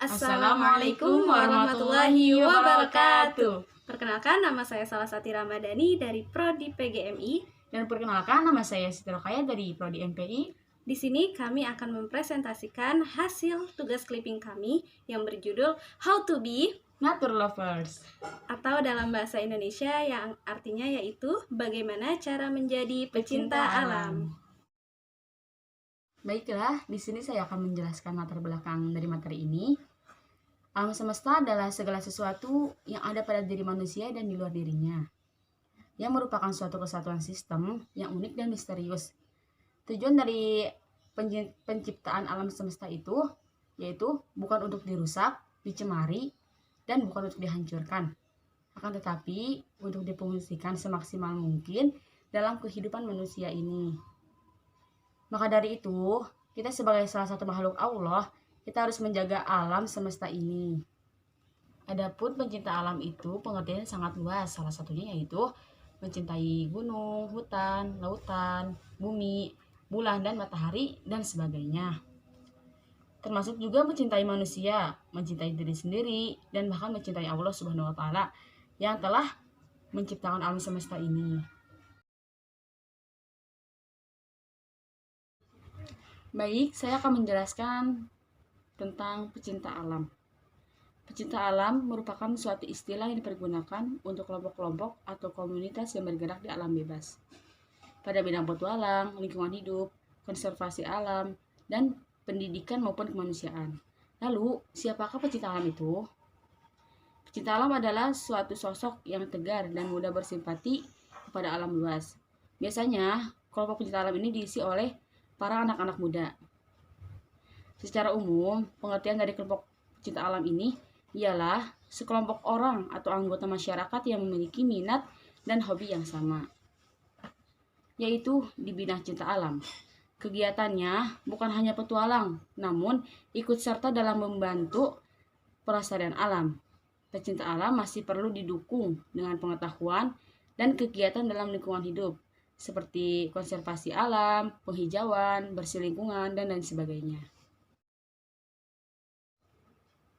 Assalamualaikum warahmatullahi wabarakatuh. Perkenalkan, nama saya Salasati Ramadhani dari Prodi PGMI. Dan perkenalkan, nama saya Siti Rokaya dari Prodi MPI. Di sini kami akan mempresentasikan hasil tugas clipping kami yang berjudul How to be Nature Lovers, atau dalam bahasa Indonesia yang artinya yaitu bagaimana cara menjadi pecinta alam. Baiklah, di sini saya akan menjelaskan latar belakang dari materi ini. Alam semesta adalah segala sesuatu yang ada pada diri manusia dan di luar dirinya, yang merupakan suatu kesatuan sistem yang unik dan misterius. Tujuan dari penciptaan alam semesta itu yaitu bukan untuk dirusak, dicemari, dan bukan untuk dihancurkan, akan tetapi untuk difungsikan semaksimal mungkin dalam kehidupan manusia ini. Maka dari itu, kita sebagai salah satu makhluk Allah, kita harus menjaga alam semesta ini. Adapun pencinta alam itu pengertiannya sangat luas, salah satunya yaitu mencintai gunung, hutan, lautan, bumi, bulan dan matahari, dan sebagainya. Termasuk juga mencintai manusia, mencintai diri sendiri, dan bahkan mencintai Allah Subhanahu wa Ta'ala yang telah menciptakan alam semesta ini. Baik, saya akan menjelaskan tentang pecinta alam. Pecinta alam merupakan suatu istilah yang dipergunakan untuk kelompok-kelompok atau komunitas yang bergerak di alam bebas pada bidang petualang, lingkungan hidup, konservasi alam, dan pendidikan maupun kemanusiaan. Lalu, siapakah pecinta alam itu? Pecinta alam adalah suatu sosok yang tegar dan mudah bersimpati kepada alam luas. Biasanya, kelompok pecinta alam ini diisi oleh para anak-anak muda. Secara umum, pengertian dari kelompok pecinta alam ini ialah sekelompok orang atau anggota masyarakat yang memiliki minat dan hobi yang sama, yaitu di bidang cinta alam. Kegiatannya bukan hanya petualang, namun ikut serta dalam membantu pelestarian alam. Pecinta alam masih perlu didukung dengan pengetahuan dan kegiatan dalam lingkungan hidup, seperti konservasi alam, penghijauan, bersih lingkungan, dan lain sebagainya.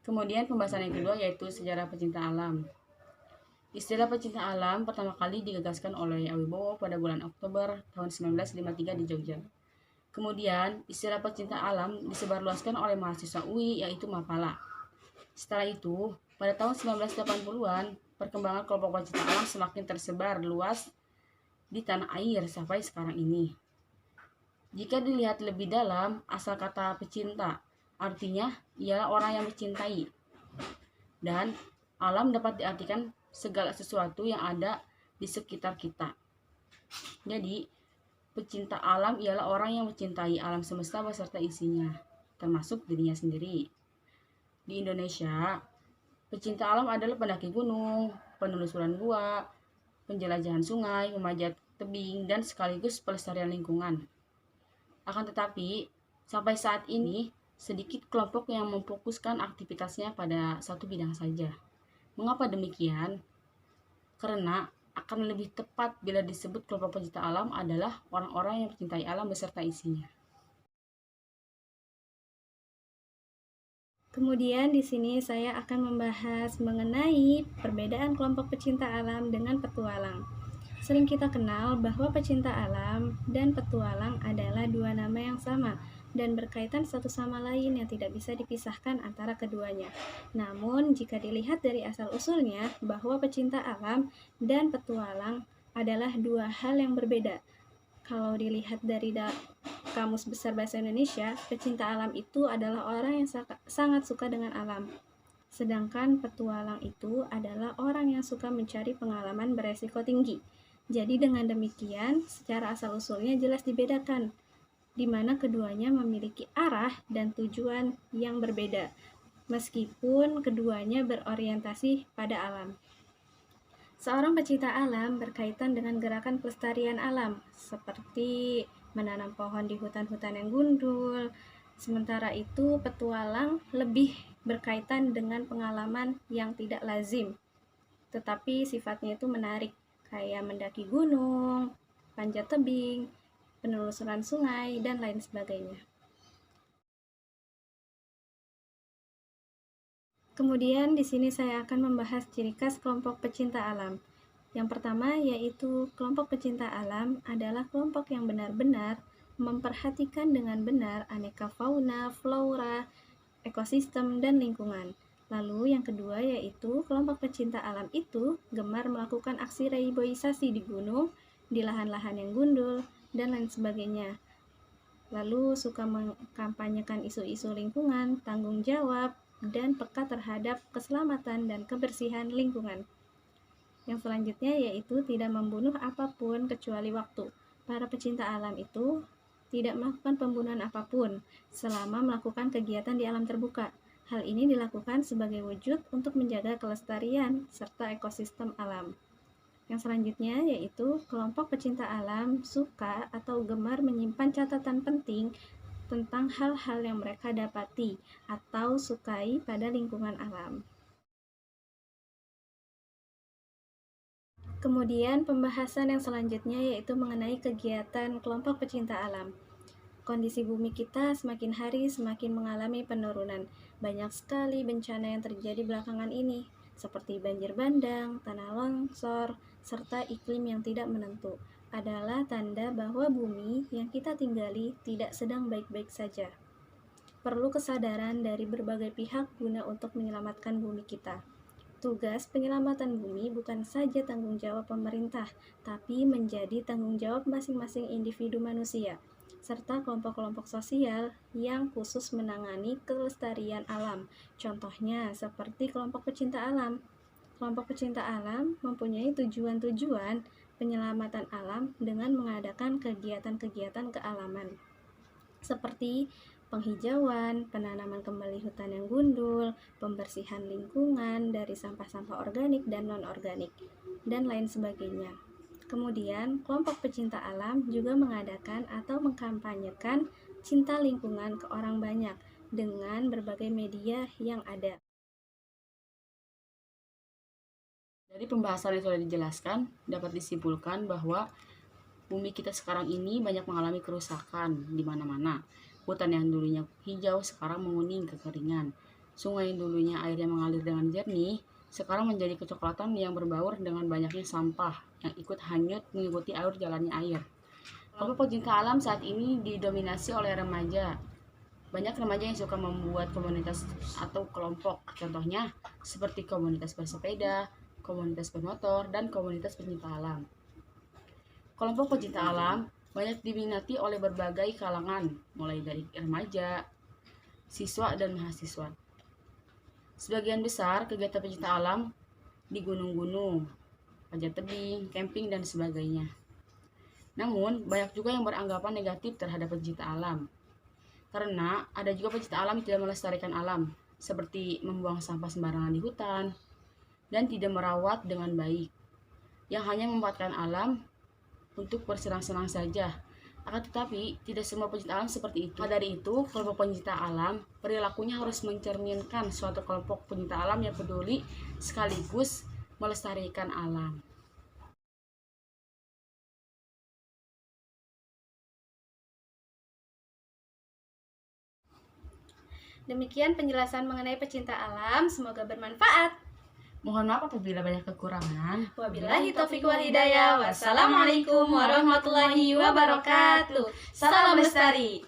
Kemudian pembahasan yang kedua yaitu sejarah pecinta alam. Istilah pecinta alam pertama kali digagaskan oleh Awibowo pada bulan Oktober tahun 1953 di Jogja. Kemudian istilah pecinta alam disebarluaskan oleh mahasiswa UI yaitu Mapala. Setelah itu, pada tahun 1980-an, perkembangan kelompok pecinta alam semakin tersebar luas di tanah air sampai sekarang ini. Jika dilihat lebih dalam, asal kata pecinta artinya ialah orang yang mencintai, dan alam dapat diartikan segala sesuatu yang ada di sekitar kita. Jadi, pecinta alam ialah orang yang mencintai alam semesta beserta isinya, termasuk dirinya sendiri. Di Indonesia, pecinta alam adalah pendaki gunung, penelusuran gua, penjelajahan sungai, memanjat tebing, dan sekaligus pelestarian lingkungan. Akan tetapi, sampai saat ini, sedikit kelompok yang memfokuskan aktivitasnya pada satu bidang saja. Mengapa demikian? Karena akan lebih tepat bila disebut kelompok pecinta alam adalah orang-orang yang mencintai alam beserta isinya. Kemudian di sini saya akan membahas mengenai perbedaan kelompok pecinta alam dengan petualang. Sering kita kenal bahwa pecinta alam dan petualang adalah dua nama yang sama dan berkaitan satu sama lain yang tidak bisa dipisahkan antara keduanya. Namun, jika dilihat dari asal-usulnya bahwa pecinta alam dan petualang adalah dua hal yang berbeda. Kalau dilihat dari Kamus Besar Bahasa Indonesia, pecinta alam itu adalah orang yang sangat suka dengan alam. Sedangkan petualang itu adalah orang yang suka mencari pengalaman beresiko tinggi. Jadi dengan demikian, secara asal-usulnya jelas dibedakan, di mana keduanya memiliki arah dan tujuan yang berbeda, meskipun keduanya berorientasi pada alam. Seorang pecinta alam berkaitan dengan gerakan pelestarian alam, seperti menanam pohon di hutan-hutan yang gundul. Sementara itu, petualang lebih berkaitan dengan pengalaman yang tidak lazim, tetapi sifatnya itu menarik, kayak mendaki gunung, panjat tebing, penelusuran sungai, dan lain sebagainya. Kemudian di sini saya akan membahas ciri khas kelompok pecinta alam. Yang pertama yaitu kelompok pecinta alam adalah kelompok yang benar-benar memperhatikan dengan benar aneka fauna, flora, ekosistem, dan lingkungan. Lalu yang kedua yaitu kelompok pecinta alam itu gemar melakukan aksi reboisasi di gunung, di lahan-lahan yang gundul, dan lain sebagainya. Lalu suka mengkampanyekan isu-isu lingkungan, tanggung jawab, dan peka terhadap keselamatan dan kebersihan lingkungan. Yang selanjutnya yaitu tidak membunuh apapun kecuali waktu. Para pecinta alam itu tidak melakukan pembunuhan apapun selama melakukan kegiatan di alam terbuka. Hal ini dilakukan sebagai wujud untuk menjaga kelestarian serta ekosistem alam. Yang selanjutnya yaitu kelompok pecinta alam suka atau gemar menyimpan catatan penting tentang hal-hal yang mereka dapati atau sukai pada lingkungan alam. Kemudian pembahasan yang selanjutnya yaitu mengenai kegiatan kelompok pecinta alam. Kondisi bumi kita semakin hari semakin mengalami penurunan. Banyak sekali bencana yang terjadi belakangan ini, seperti banjir bandang, tanah longsor, serta iklim yang tidak menentu. Adalah tanda bahwa bumi yang kita tinggali tidak sedang baik-baik saja. Perlu kesadaran dari berbagai pihak guna untuk menyelamatkan bumi kita. Tugas penyelamatan bumi bukan saja tanggung jawab pemerintah, tapi menjadi tanggung jawab masing-masing individu manusia, serta kelompok-kelompok sosial yang khusus menangani kelestarian alam. Contohnya seperti kelompok pecinta alam. Kelompok pecinta alam mempunyai tujuan-tujuan penyelamatan alam dengan mengadakan kegiatan-kegiatan kealaman, seperti penghijauan, penanaman kembali hutan yang gundul, pembersihan lingkungan dari sampah-sampah organik dan non-organik, dan lain sebagainya. Kemudian, kelompok pecinta alam juga mengadakan atau mengkampanyekan cinta lingkungan ke orang banyak dengan berbagai media yang ada. Dari pembahasan yang sudah dijelaskan, dapat disimpulkan bahwa bumi kita sekarang ini banyak mengalami kerusakan di mana-mana. Hutan yang dulunya hijau sekarang menguning kekeringan. Sungai yang dulunya airnya mengalir dengan jernih, sekarang menjadi kecoklatan yang berbaur dengan banyaknya sampah yang ikut hanyut mengikuti alur jalannya air. Kelompok pecinta alam saat ini didominasi oleh remaja. Banyak remaja yang suka membuat komunitas atau kelompok, contohnya seperti komunitas bersepeda, komunitas bermotor, dan komunitas pecinta alam. Kelompok pecinta alam banyak diminati oleh berbagai kalangan, mulai dari remaja, siswa, dan mahasiswa. Sebagian besar kegiatan pecinta alam di gunung-gunung, panjat tebing, camping, dan sebagainya. Namun, banyak juga yang beranggapan negatif terhadap pecinta alam. Karena ada juga pecinta alam yang tidak melestarikan alam, seperti membuang sampah sembarangan di hutan, dan tidak merawat dengan baik, yang hanya memanfaatkan alam untuk bersenang-senang saja. Akan tetapi, tidak semua pecinta alam seperti itu. Maka dari itu, kelompok pencinta alam perilakunya harus mencerminkan suatu kelompok pencinta alam yang peduli sekaligus melestarikan alam. Demikian penjelasan mengenai pecinta alam, semoga bermanfaat. Mohon maaf apabila banyak kekurangan. Wabillahi taufiq wal hidayah. Wassalamualaikum warahmatullahi wabarakatuh. Salam lestari.